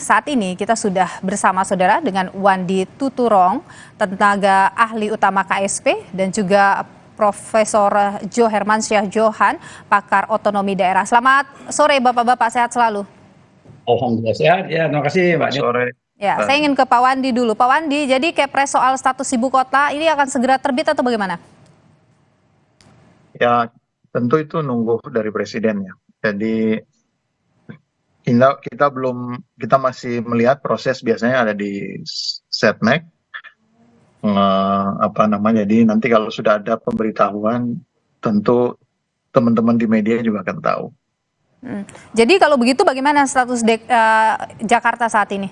saat ini kita sudah bersama saudara dengan Wandi Tuturong, tenaga ahli utama KSP, dan juga Profesor Jo Hermansyah Johan, pakar otonomi daerah. Selamat sore Bapak-Bapak, sehat selalu. Alhamdulillah sehat ya, terima kasih Mbak. Sore. Ya, saya ingin ke Pak Wandi dulu. Pak Wandi, jadi Kepres soal status ibu kota ini akan segera terbit atau bagaimana? Ya, tentu itu nunggu dari presiden ya. Jadi kita masih melihat proses biasanya ada di Setnek. Jadi nanti kalau sudah ada pemberitahuan, tentu teman-teman di media juga akan tahu. Jadi kalau begitu bagaimana status Jakarta saat ini?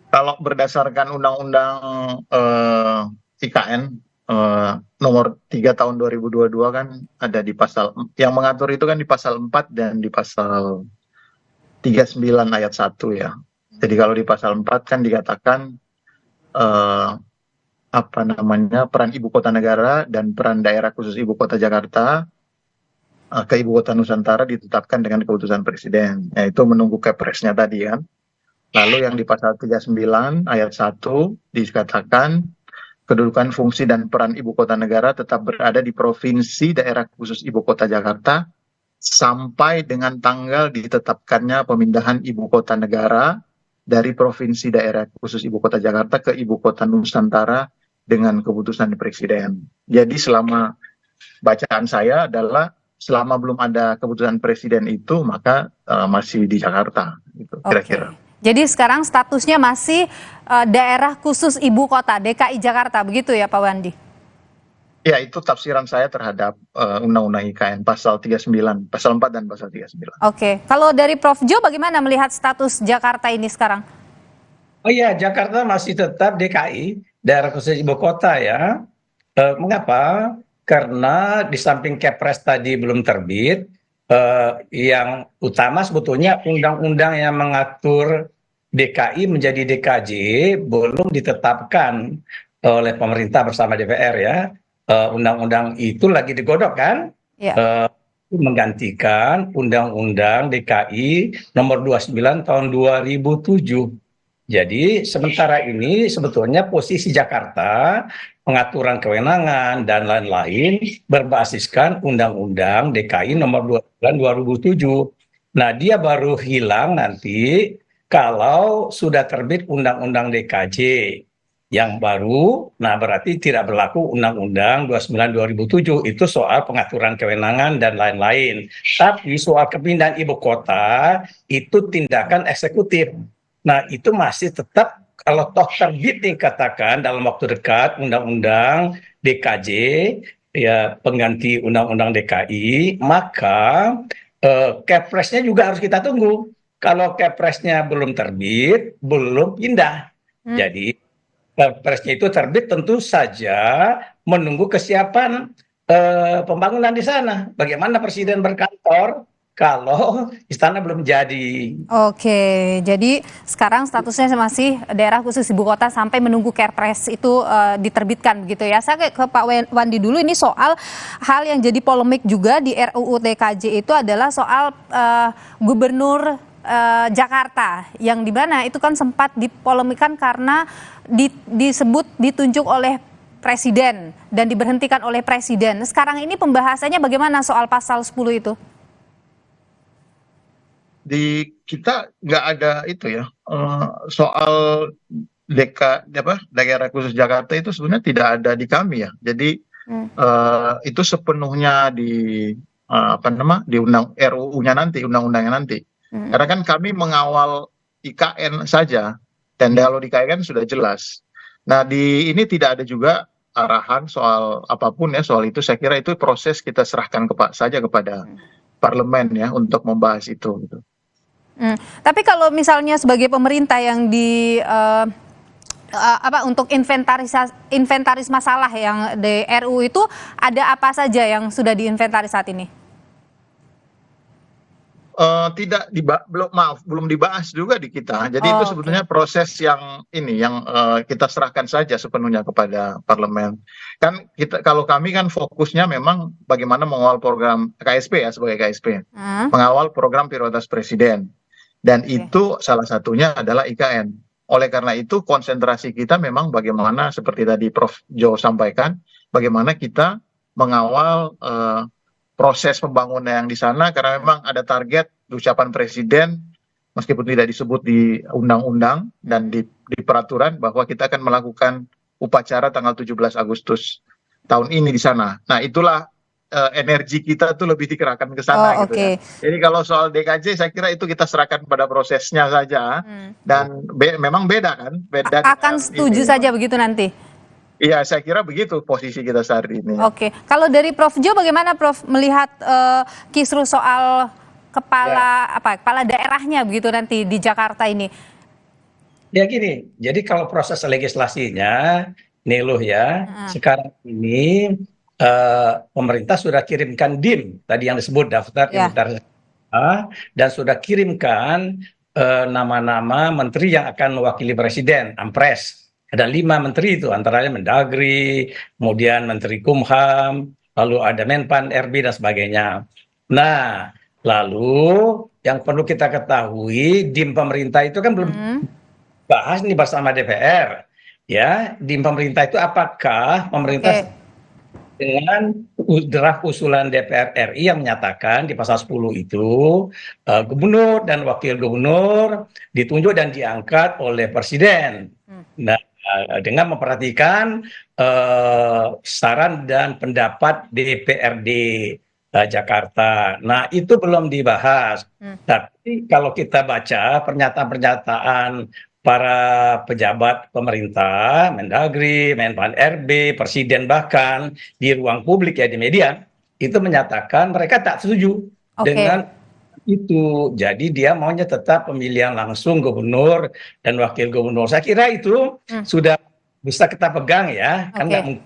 Kalau berdasarkan Undang-Undang IKN nomor 3 tahun 2022 kan ada di pasal yang mengatur itu kan di pasal 4 dan di pasal 39 ayat 1 ya. Jadi kalau di pasal 4 kan dikatakan peran ibu kota negara dan peran daerah khusus ibu kota Jakarta ke ibu kota Nusantara ditetapkan dengan keputusan presiden. Yaitu menunggu Kepresnya tadi kan. Lalu yang di pasal 39 ayat 1 dikatakan kedudukan, fungsi, dan peran ibu kota negara tetap berada di provinsi daerah khusus ibu kota Jakarta sampai dengan tanggal ditetapkannya pemindahan ibu kota negara dari provinsi daerah khusus ibu kota Jakarta ke ibu kota Nusantara dengan keputusan presiden. Jadi selama bacaan saya adalah selama belum ada keputusan presiden itu maka masih di Jakarta gitu kira-kira. Jadi sekarang statusnya masih daerah khusus ibu kota DKI Jakarta, begitu ya Pak Wandi? Ya, itu tafsiran saya terhadap Undang-Undang IKN pasal 39, pasal 4 dan pasal 39. Oke, kalau dari Prof Jo bagaimana melihat status Jakarta ini sekarang? Oh iya, Jakarta masih tetap DKI, daerah khusus ibu kota ya. Mengapa? Karena di samping Kepres tadi belum terbit, yang utama sebetulnya undang-undang yang mengatur DKI menjadi DKJ belum ditetapkan oleh pemerintah bersama DPR ya. Undang-undang itu lagi digodok kan? Ya. Menggantikan Undang-Undang DKI nomor 29 tahun 2007. Jadi sementara ini sebetulnya posisi Jakarta, pengaturan kewenangan dan lain-lain berbasiskan Undang-Undang DKI nomor 29 2007. Nah, dia baru hilang nanti kalau sudah terbit Undang-Undang DKJ yang baru. Nah, berarti tidak berlaku Undang-Undang 29 2007, itu soal pengaturan kewenangan dan lain-lain. Tapi soal kepindahan ibu kota itu tindakan eksekutif. Nah, itu masih tetap kalau toh terbit dikatakan dalam waktu dekat Undang-Undang DKJ ya pengganti Undang-Undang DKI, maka Kepresnya juga harus kita tunggu. Kalau Kepresnya belum terbit, belum pindah. Jadi Kepresnya itu terbit tentu saja menunggu kesiapan pembangunan di sana. Bagaimana presiden berkantor kalau istana belum jadi. Oke, jadi sekarang statusnya masih daerah khusus ibu kota sampai menunggu Kepres itu diterbitkan begitu ya. Saya ke Pak Wandi dulu, ini soal hal yang jadi polemik juga di RUU TKJ itu adalah soal gubernur Jakarta, yang dimana itu kan sempat dipolemikan karena disebut ditunjuk oleh presiden dan diberhentikan oleh presiden. Sekarang ini pembahasannya bagaimana soal pasal 10 itu? Di kita nggak ada itu ya, soal daerah khusus Jakarta itu sebenarnya tidak ada di kami ya. Jadi itu sepenuhnya di di RUU-nya nanti, undang-undangnya nanti. Karena kan kami mengawal IKN saja, dan kalau di IKN sudah jelas. Nah, di ini tidak ada juga arahan soal apapun ya, soal itu saya kira itu proses kita serahkan kepada parlemen ya untuk membahas itu gitu. Tapi kalau misalnya sebagai pemerintah yang untuk inventaris masalah yang di RU itu, ada apa saja yang sudah diinventaris saat ini? Belum dibahas juga di kita. Jadi itu sebetulnya proses yang kita serahkan saja sepenuhnya kepada parlemen. Kan kalau kami kan fokusnya memang bagaimana mengawal program KSP ya, sebagai KSP. Mengawal program prioritas presiden. Dan Oke. itu salah satunya adalah IKN. Oleh karena itu konsentrasi kita memang bagaimana seperti tadi Prof. Jo sampaikan, bagaimana kita mengawal proses pembangunan yang di sana karena memang ada target ucapan presiden meskipun tidak disebut di undang-undang dan di peraturan bahwa kita akan melakukan upacara tanggal 17 Agustus tahun ini di sana. Nah, itulah energi kita tuh lebih dikerahkan ke sana Oh, gitu ya. oke. Jadi kalau soal DKJ saya kira itu kita serahkan pada prosesnya saja dan memang beda kan, beda Akan dengan setuju ini. saja begitu nanti. Iya, saya kira begitu posisi kita saat ini ya. Oke, kalau dari Prof Jo bagaimana Prof melihat kisru soal kepala daerahnya begitu nanti di Jakarta ini? Ya gini, jadi kalau proses legislasinya, Niluh ya, sekarang ini pemerintah sudah kirimkan DIM, tadi yang disebut daftar Ya. inventarisasi dan sudah kirimkan nama-nama menteri yang akan mewakili presiden, Ampres. Ada 5 menteri itu, antaranya Mendagri, kemudian Menteri Kumham, lalu ada Menpan RB dan sebagainya. Nah, lalu yang perlu kita ketahui, DIM pemerintah itu kan belum bahas nih bersama DPR. Ya, di pemerintah itu apakah pemerintah dengan draft usulan DPR RI yang menyatakan di pasal 10 itu gubernur dan wakil gubernur ditunjuk dan diangkat oleh presiden. Nah, dengan memperhatikan saran dan pendapat DPRD Jakarta. Nah, itu belum dibahas. Tapi kalau kita baca pernyataan-pernyataan para pejabat pemerintah, Mendagri, Menpan RB, Presiden bahkan di ruang publik ya di media, itu menyatakan mereka tak setuju dengan itu. Jadi dia maunya tetap pemilihan langsung gubernur dan wakil gubernur. Saya kira itu sudah bisa kita pegang ya. Kan nggak mungkin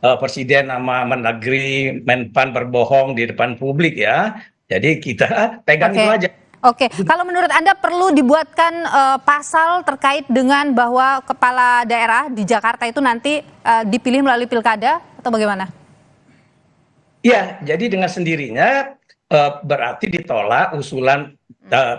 Presiden sama Mendagri, Menpan berbohong di depan publik ya. Jadi kita pegang itu aja. Oke, kalau menurut Anda perlu dibuatkan pasal terkait dengan bahwa kepala daerah di Jakarta itu nanti dipilih melalui pilkada atau bagaimana? Iya, jadi dengan sendirinya berarti ditolak usulan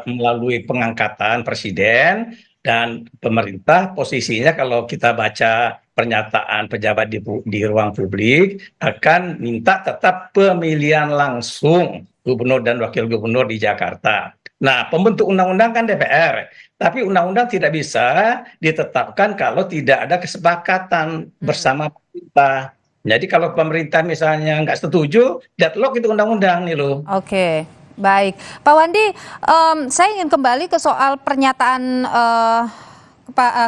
melalui pengangkatan presiden dan pemerintah posisinya kalau kita baca pernyataan pejabat di ruang publik akan minta tetap pemilihan langsung gubernur dan wakil gubernur di Jakarta. Nah, pembentuk undang-undang kan DPR, tapi undang-undang tidak bisa ditetapkan kalau tidak ada kesepakatan bersama pemerintah. Jadi kalau pemerintah misalnya nggak setuju, deadlock itu undang-undang nih loh. Oke, baik. Pak Wandi, saya ingin kembali ke soal pernyataan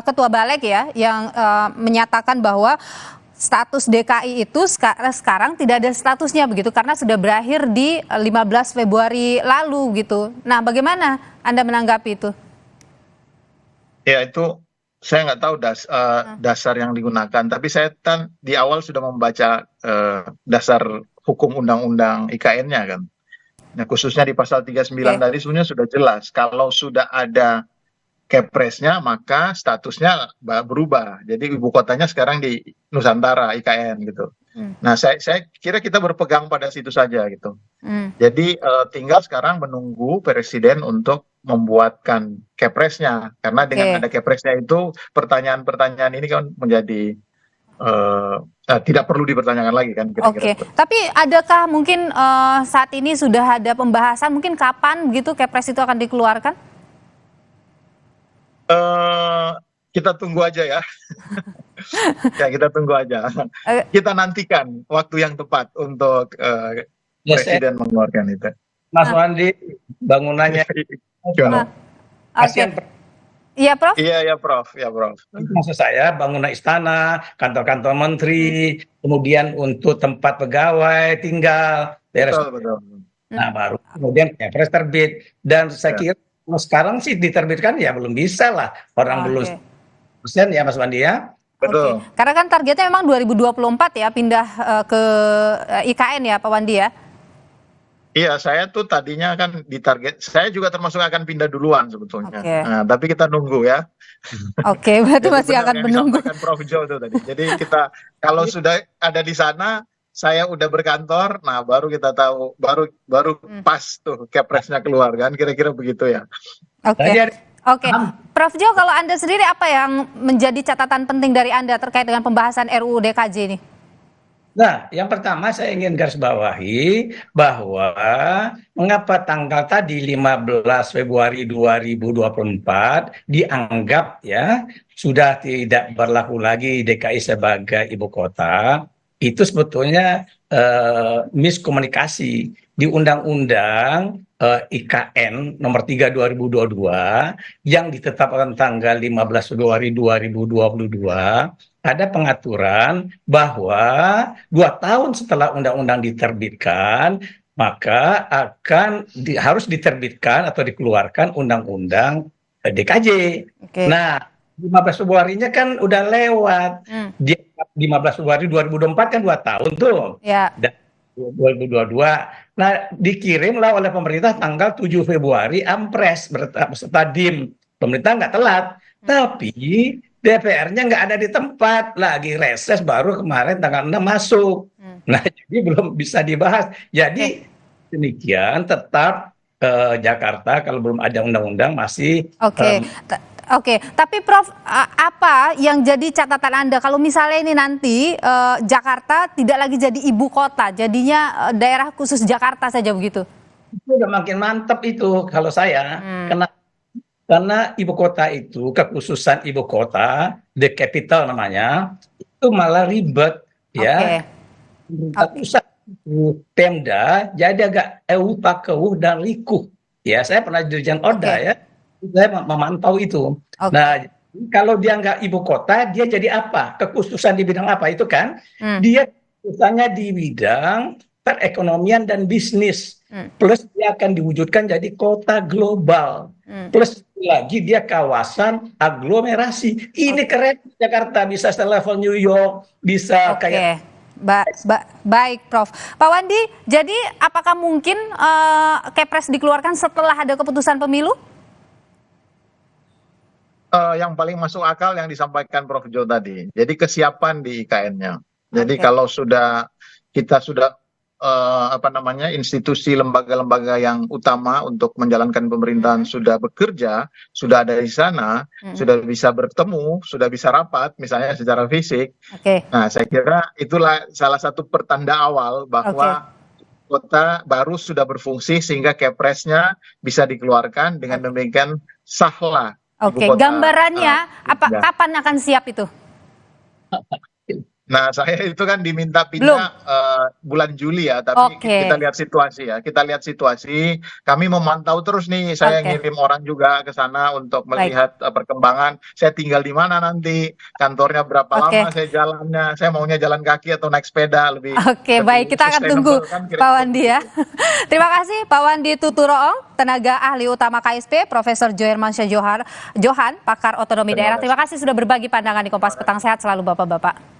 Ketua Balek ya, yang menyatakan bahwa status DKI itu sekarang tidak ada statusnya begitu karena sudah berakhir di 15 Februari lalu gitu. Nah, bagaimana Anda menanggapi itu? Ya itu saya nggak tahu dasar yang digunakan, tapi saya kan di awal sudah membaca dasar hukum undang-undang IKN-nya kan. Nah, khususnya di pasal 39 tadi sebenarnya sudah jelas kalau sudah ada Kepresnya maka statusnya berubah. Jadi ibu kotanya sekarang di Nusantara IKN gitu. Nah, saya kira kita berpegang pada situ saja gitu. Jadi tinggal sekarang menunggu presiden untuk membuatkan Kepresnya karena dengan ada Kepresnya itu pertanyaan-pertanyaan ini kan menjadi tidak perlu dipertanyakan lagi kan kira-kira. Tapi adakah mungkin saat ini sudah ada pembahasan mungkin kapan gitu Kepres itu akan dikeluarkan? Kita tunggu aja ya. Ya, kita tunggu aja. Kita nantikan waktu yang tepat untuk presiden mengeluarkan itu. Mas Wandi, bangunannya kasihan. Iya, Prof? Iya, Prof. Maksud saya bangunan istana, kantor-kantor menteri, kemudian untuk tempat pegawai tinggal, betul. Nah, baru kemudian Kepres terbit. Dan saya kira sekarang sih diterbitkan ya belum bisa lah, orang belum persen ya Mas Wandi ya. Betul. Karena kan targetnya memang 2024 ya pindah ke IKN ya Pak Wandi ya. Iya, saya tuh tadinya kan ditarget, saya juga termasuk akan pindah duluan sebetulnya. Nah, tapi kita nunggu ya. Oke, berarti masih akan menunggu. Prof Jo tuh tadi. Jadi kita kalau sudah ada di sana, saya udah berkantor, nah baru kita tahu, baru pas tuh Kepresnya keluar kan, kira-kira begitu ya. Oke. Jadi ada- Oke. Prof Jo, kalau Anda sendiri apa yang menjadi catatan penting dari Anda terkait dengan pembahasan RUU DKJ ini? Nah, yang pertama saya ingin garis bawahi bahwa mengapa tanggal tadi 15 Februari 2024 dianggap ya sudah tidak berlaku lagi DKI sebagai ibu kota, itu sebetulnya miskomunikasi di Undang-Undang IKN nomor 3 2022 yang ditetapkan tanggal 15 Februari 2022 ada pengaturan bahwa 2 tahun setelah undang-undang diterbitkan, maka harus diterbitkan atau dikeluarkan undang-undang DKJ. Oke. Nah, 15 Februarinya kan udah lewat. Di 15 Februari 2024 kan 2 tahun tuh. Ya. Dan 2022. Nah, dikirimlah oleh pemerintah tanggal 7 Februari Ampres beserta DIM. Pemerintah nggak telat, tapi DPR-nya nggak ada di tempat, lagi reses baru kemarin tanggal 6 masuk. Nah, jadi belum bisa dibahas. Jadi demikian tetap Jakarta kalau belum ada undang-undang masih Oke. Oke, tapi Prof, apa yang jadi catatan Anda kalau misalnya ini nanti Jakarta tidak lagi jadi ibu kota, jadinya daerah khusus Jakarta saja begitu? itu udah makin mantap itu kalau saya. Karena ibu kota itu, kekhususan ibu kota, the capital namanya, itu malah ribet ya. Pemerintah pusat Pemda jadi agak pakeuh dan likuh. Ya, saya pernah dirjen Oda ya, saya memantau itu. Nah, kalau dia nggak ibu kota, dia jadi apa? Kekhususan di bidang apa itu kan? Dia khususnya di bidang perekonomian dan bisnis. Plus dia akan diwujudkan jadi kota global. Plus lagi dia kawasan aglomerasi. Ini keren Jakarta, bisa selevel New York, bisa kayak. Baik, Prof. Pak Wandi, jadi apakah mungkin Kepres dikeluarkan setelah ada keputusan pemilu? Yang paling masuk akal yang disampaikan Prof Jo tadi. Jadi kesiapan di IKN-nya. Jadi kalau kita sudah institusi lembaga-lembaga yang utama untuk menjalankan pemerintahan sudah bekerja, sudah ada di sana, sudah bisa bertemu, sudah bisa rapat misalnya secara fisik. Nah, saya kira itulah salah satu pertanda awal bahwa kota baru sudah berfungsi sehingga Kepresnya bisa dikeluarkan, dengan demikian sahlah. Gambarannya kapan akan siap itu? Nah, saya itu kan diminta pindah bulan Juli ya, tapi kita lihat situasi ya. Kita lihat situasi, kami memantau terus nih, saya ngirim orang juga ke sana untuk melihat perkembangan. Saya tinggal di mana nanti, kantornya berapa lama saya jalannya, saya maunya jalan kaki atau naik sepeda lebih. Baik, kita akan tunggu Pak Wandi ya. Terima kasih Pak Wandi Tuturoong, tenaga ahli utama KSP, Profesor Johermansyah Johan, pakar otonomi daerah. Terima kasih sudah berbagi pandangan di Kompas Petang. Sehat selalu Bapak-Bapak.